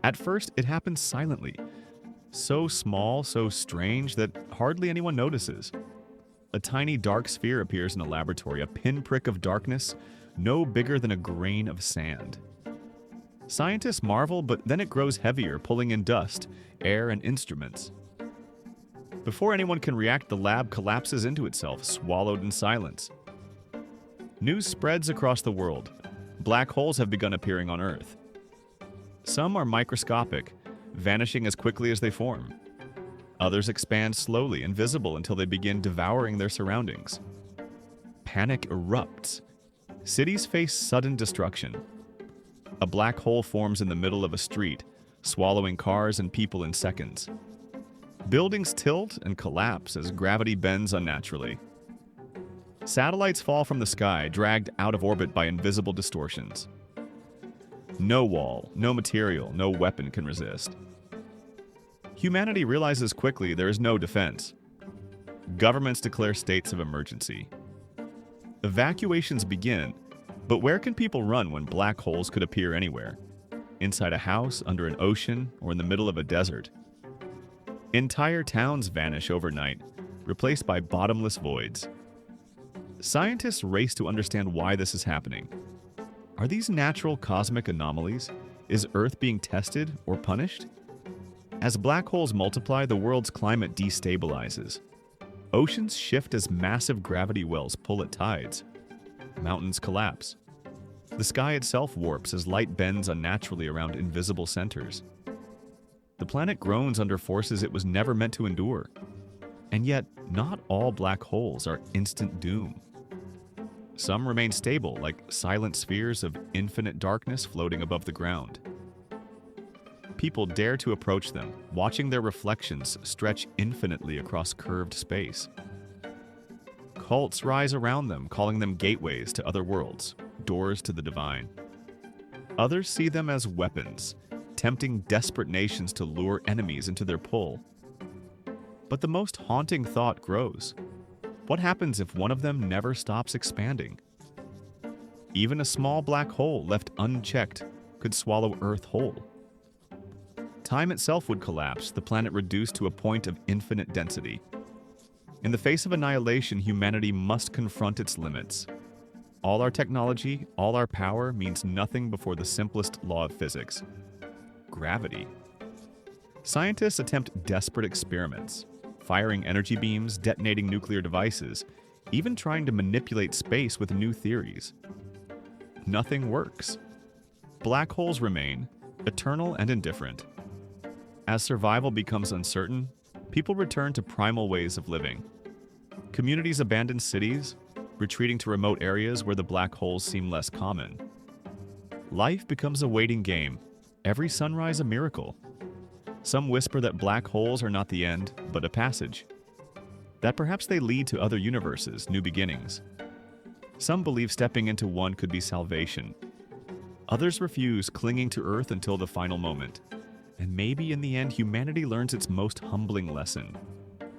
At first, it happens silently, so small, so strange that hardly anyone notices. A tiny dark sphere appears in a laboratory, a pinprick of darkness no bigger than a grain of sand. Scientists marvel, but then it grows heavier, pulling in dust, air, and instruments. Before anyone can react, the lab collapses into itself, swallowed in silence. News spreads across the world. Black holes have begun appearing on Earth. Some are microscopic, vanishing as quickly as they form. Others expand slowly, invisible until they begin devouring their surroundings. Panic erupts. Cities face sudden destruction. A black hole forms in the middle of a street, swallowing cars and people in seconds. Buildings tilt and collapse as gravity bends unnaturally. Satellites fall from the sky, dragged out of orbit by invisible distortions. No wall, no material, no weapon can resist. Humanity realizes quickly there is no defense. Governments declare states of emergency. Evacuations begin, but where can people run when black holes could appear anywhere? Inside a house, under an ocean, or in the middle of a desert. Entire towns vanish overnight, replaced by bottomless voids. Scientists race to understand why this is happening. Are these natural cosmic anomalies? Is Earth being tested or punished? As black holes multiply, the world's climate destabilizes. Oceans shift as massive gravity wells pull at tides. Mountains collapse. The sky itself warps as light bends unnaturally around invisible centers. The planet groans under forces it was never meant to endure. And yet, not all black holes are instant doom. Some remain stable, like silent spheres of infinite darkness floating above the ground. People dare to approach them, watching their reflections stretch infinitely across curved space. Cults rise around them, calling them gateways to other worlds, doors to the divine. Others see them as weapons, tempting desperate nations to lure enemies into their pull. But the most haunting thought grows. What happens if one of them never stops expanding? Even a small black hole left unchecked could swallow Earth whole. Time itself would collapse, the planet reduced to a point of infinite density. In the face of annihilation, humanity must confront its limits. All our technology, all our power means nothing before the simplest law of physics: gravity. Scientists attempt desperate experiments, firing energy beams, detonating nuclear devices, even trying to manipulate space with new theories. Nothing works. Black holes remain, eternal and indifferent. As survival becomes uncertain, people return to primal ways of living. Communities abandon cities, retreating to remote areas where the black holes seem less common. Life becomes a waiting game, every sunrise a miracle. Some whisper that black holes are not the end, but a passage. That perhaps they lead to other universes, new beginnings. Some believe stepping into one could be salvation. Others refuse, clinging to Earth until the final moment. And maybe in the end, humanity learns its most humbling lesson.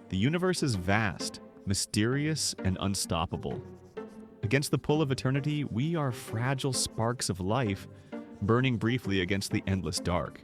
The universe is vast, mysterious, and unstoppable. Against the pull of eternity, we are fragile sparks of life, burning briefly against the endless dark.